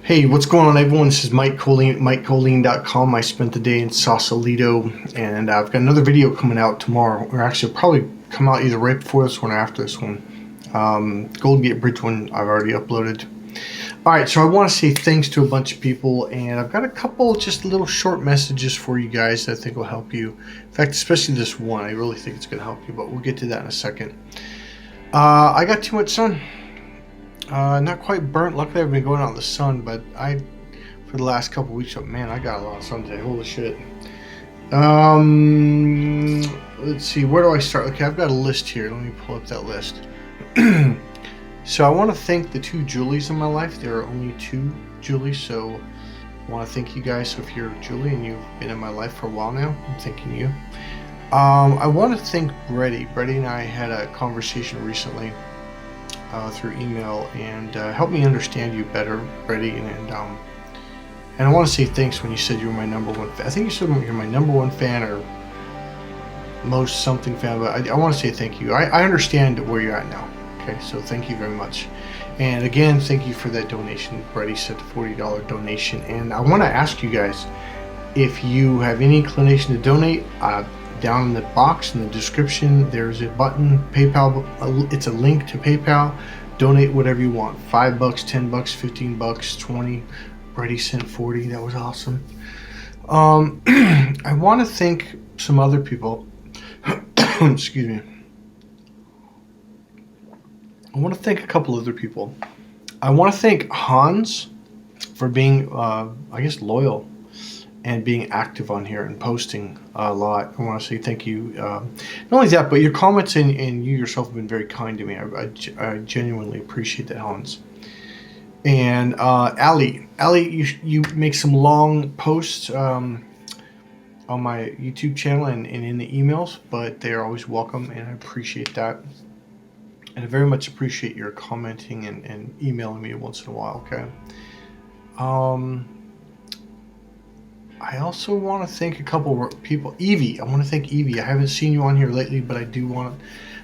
Hey, what's going on, everyone? This is Mike Colleen, MikeColleen.com. I spent the day in Sausalito, and I've got another video coming out tomorrow, or actually it'll probably come out either right before this one or after this one. Golden Gate Bridge one I've already uploaded. Alright, so I want to say thanks to a bunch of people, and I've got a couple just little short messages for you guys that I think will help you. In fact, especially this one, I really think it's going to help you, but we'll get to that in a second. I got too much sun. Not quite burnt. Luckily, I've been going out in the sun, but for the last couple weeks, oh man, I got a lot of sun today. Holy shit. Let's see, where do I start? Okay, I've got a list here. Let me pull up that list. So I want to thank the two Julies in my life. There are only two Julies, so I want to thank you guys. So if you're Julie and you've been in my life for a while now, I'm thanking you. I want to thank Brady. Brady and I had a conversation recently through email, and helped me understand you better, Brady. And I want to say thanks when you said you were my number one fan. I think you said you're my number one fan or most something fan, but I want to say thank you. I understand where you're at now. Okay, so thank you very much. And again, thank you for that donation. Brady sent a $40 donation, and I want to ask you guys if you have any inclination to donate. Down in the box in the description, there's a button, PayPal. It's a link to PayPal. Donate whatever you want. $5, $10, $15, 20. Brady sent 40. That was awesome. I want to thank some other people. Excuse me. I want to thank a couple other people. I want to thank Hans for being, I guess, loyal and being active on here and posting a lot. I want to say thank you. Not only that, but your comments and you yourself have been very kind to me. I genuinely appreciate that, Hans. And Ali, you make some long posts on my YouTube channel and in the emails, but they are always welcome, and I appreciate that. And I very much appreciate your commenting and emailing me once in a while, okay? I also want to thank a couple people. Evie, I want to thank Evie. I haven't seen you on here lately, but I do want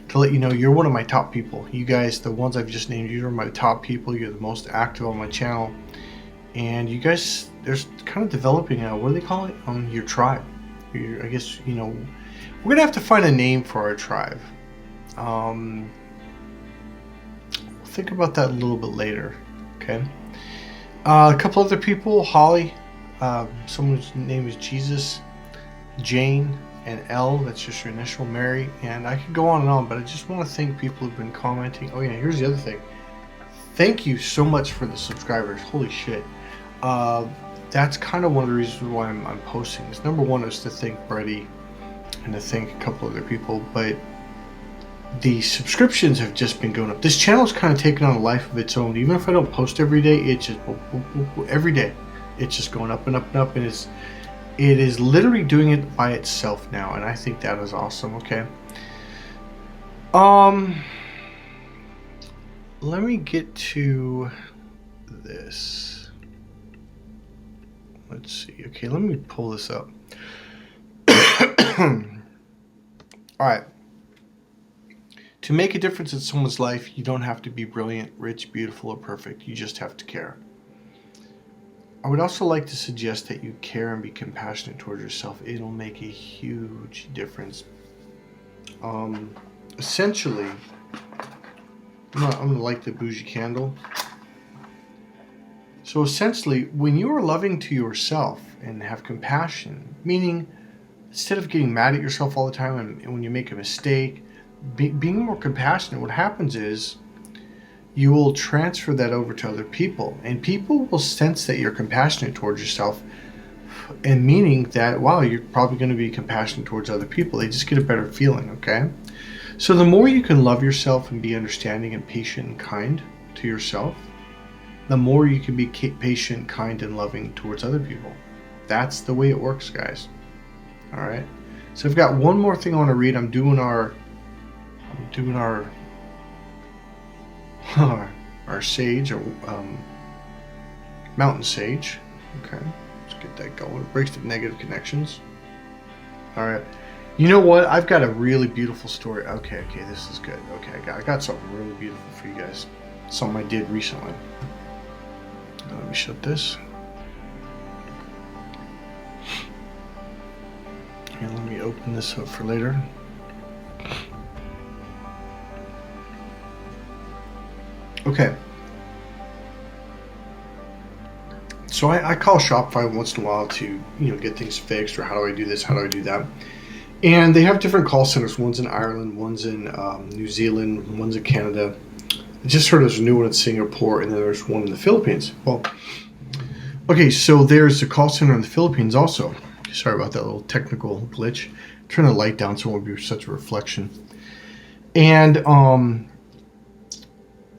to let you know you're one of my top people. You guys, the ones I've just named, you are my top people. You're the most active on my channel. And you guys, there's kind of developing a, what do they call it? Your tribe. I guess, we're going to have to find a name for our tribe. Think about that a little bit later, okay? A couple other people, Holly. Someone's name is Jesus, Jane, and L, that's just your initial, Mary, and I could go on and on, but I just want to thank people who've been commenting. Oh yeah, here's the other thing. Thank you so much for the subscribers. Holy shit. That's kind of one of the reasons why I'm posting this. Number one is to thank Brady and to thank a couple other people, but the subscriptions have just been going up. This channel's kind of taken on a life of its own. Even if I don't post every day, it's just every day. It's just going up and up and up, and it is literally doing it by itself now, and I think that is awesome. Okay. Let me get to this. Let's see. Okay, let me pull this up. All right. To make a difference in someone's life, you don't have to be brilliant, rich, beautiful, or perfect. You just have to care. I would also like to suggest that you care and be compassionate towards yourself. It'll make a huge difference. Essentially, I'm gonna light the bougie candle. So essentially, when you are loving to yourself and have compassion, meaning instead of getting mad at yourself all the time and when you make a mistake, being more compassionate, what happens is you will transfer that over to other people, and people will sense that you're compassionate towards yourself, and meaning that, wow, you're probably going to be compassionate towards other people. They just get a better feeling, okay? So the more you can love yourself and be understanding and patient and kind to yourself, the more you can be patient, kind, and loving towards other people. That's the way it works, guys. All right? So I've got one more thing I want to read. I'm doing our sage, or mountain sage. Okay, let's get that going. It breaks the negative connections. All right, you know what? I've got a really beautiful story. Okay, this is good. Okay, I got something really beautiful for you guys. Something I did recently. Let me shut this. And let me open this up for later. Okay. So I call Shopify once in a while to, get things fixed, or how do I do this, how do I do that. And they have different call centers. One's in Ireland, one's in New Zealand, one's in Canada. I just heard there's a new one in Singapore, and then there's one in the Philippines. Well, okay, so there's a call center in the Philippines also. Sorry about that little technical glitch. Turn the light down so it won't be such a reflection. And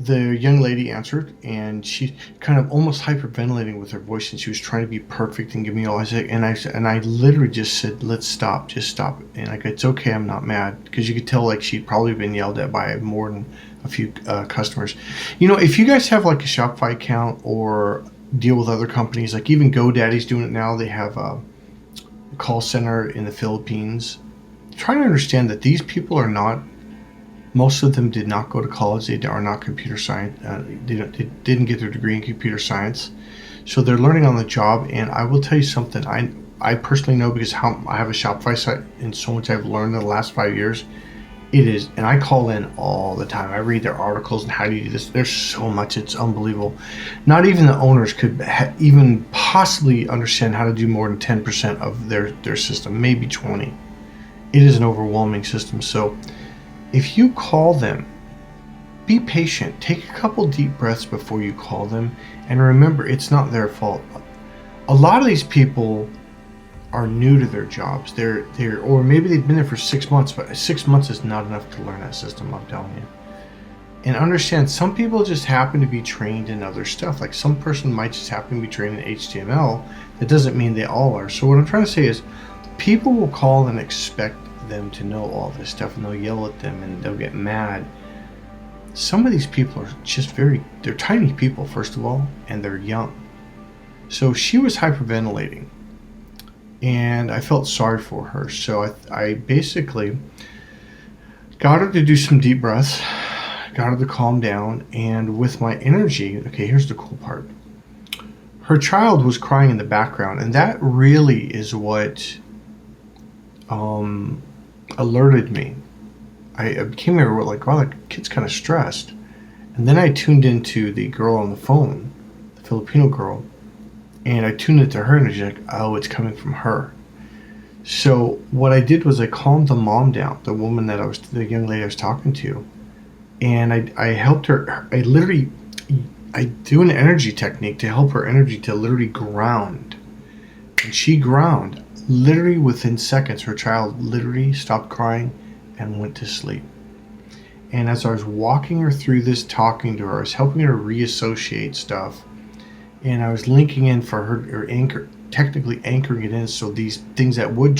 the young lady answered, and she kind of almost hyperventilating with her voice, and she was trying to be perfect and give me all I said. And I literally just said, "Let's stop, just stop." And it's okay, I'm not mad, because you could tell she'd probably been yelled at by more than a few customers. If you guys have a Shopify account or deal with other companies, even GoDaddy's doing it now. They have a call center in the Philippines. Try to understand that these people are not. Most of them did not go to college. They are not computer science. They didn't get their degree in computer science. So they're learning on the job. And I will tell you something. I personally know, because I have a Shopify site, and so much I've learned in the last 5 years. It is, and I call in all the time. I read their articles and how do you do this. There's so much. It's unbelievable. Not even the owners could even possibly understand how to do more than 10% of their system, maybe 20. It is an overwhelming system. So if you call them, be patient. Take a couple deep breaths before you call them. And remember, it's not their fault. A lot of these people are new to their jobs. They're or maybe they've been there for 6 months, but 6 months is not enough to learn that system, I'm telling you. And understand, some people just happen to be trained in other stuff. Some person might just happen to be trained in HTML. That doesn't mean they all are. So what I'm trying to say is, people will call and expect them to know all this stuff, and they'll yell at them and they'll get mad. Some of these people are just they're tiny people, first of all, and they're young. So she was hyperventilating, and I felt sorry for her. So I basically got her to do some deep breaths, got her to calm down, and with my energy, okay, here's the cool part. Her child was crying in the background, and that really is what alerted me. I became aware, wow, that kid's kind of stressed. And then I tuned into the girl on the phone, the Filipino girl, and I tuned it to her, and she's like, oh, it's coming from her. So what I did was I calmed the mom down, the woman the young lady I was talking to, and I helped her. I do an energy technique to help her energy to literally ground. And she ground. Literally within seconds, her child literally stopped crying and went to sleep. And as I was walking her through this, talking to her, I was helping her reassociate stuff. And I was linking in for her, or technically anchoring it in, so these things that would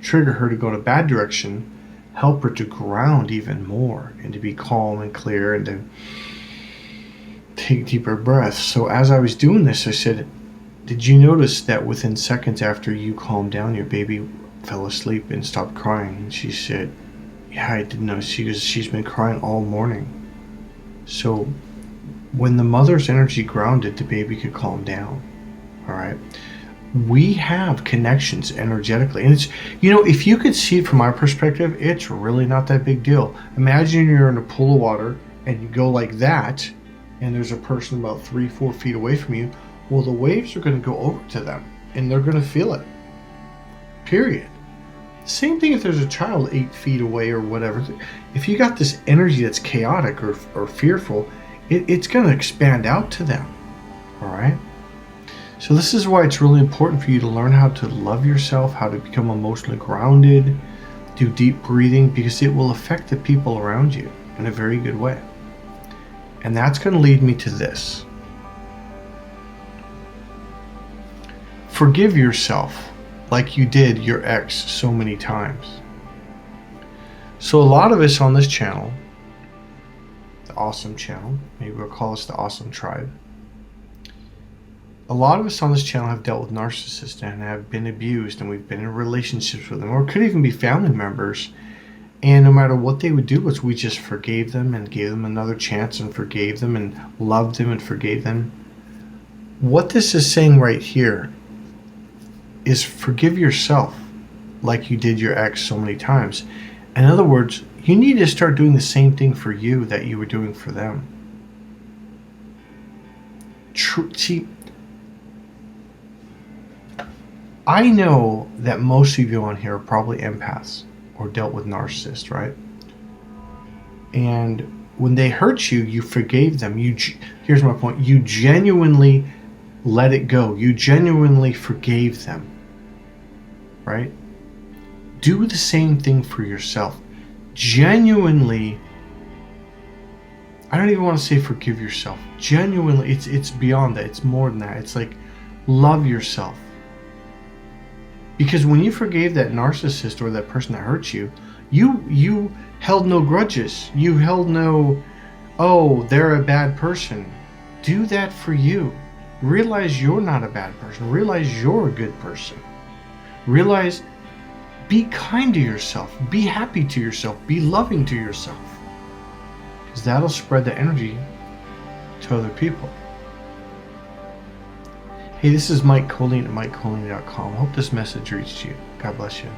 trigger her to go in a bad direction, help her to ground even more and to be calm and clear and to take deeper breaths. So as I was doing this, I said, did you notice that within seconds after you calmed down, your baby fell asleep and stopped crying? And she said, yeah, I didn't know. She's been crying all morning. So when the mother's energy grounded, the baby could calm down. All right. We have connections energetically. And it's, if you could see it from my perspective, it's really not that big deal. Imagine you're in a pool of water and you go like that, and there's a person about 3-4 feet away from you. Well, the waves are going to go over to them, and they're going to feel it. Period. Same thing if there's a child 8 feet away or whatever. If you got this energy that's chaotic or fearful, it's going to expand out to them. All right? So this is why it's really important for you to learn how to love yourself, how to become emotionally grounded, do deep breathing, because it will affect the people around you in a very good way. And that's going to lead me to this. Forgive yourself like you did your ex so many times. So a lot of us on this channel, the awesome channel, maybe we'll call us the awesome tribe. A lot of us on this channel have dealt with narcissists and have been abused, and we've been in relationships with them, or it could even be family members. And no matter what they would do, was we just forgave them and gave them another chance and forgave them and loved them and forgave them. What this is saying right here is forgive yourself like you did your ex so many times. In other words, you need to start doing the same thing for you that you were doing for them. See, I know that most of you on here are probably empaths or dealt with narcissists, right? And when they hurt you, you forgave them. Here's my point. You genuinely let it go. You genuinely forgave them, right? Do the same thing for yourself. Genuinely, I don't even want to say forgive yourself. Genuinely, it's beyond that. It's more than that. It's like love yourself. Because when you forgave that narcissist or that person that hurt you, you held no grudges. You held no, oh, they're a bad person. Do that for you. Realize you're not a bad person. Realize you're a good person. Realize, be kind to yourself. Be happy to yourself. Be loving to yourself. Because that'll spread the energy to other people. Hey, this is Mike Colleen at MikeColleen.com. I hope this message reached you. God bless you.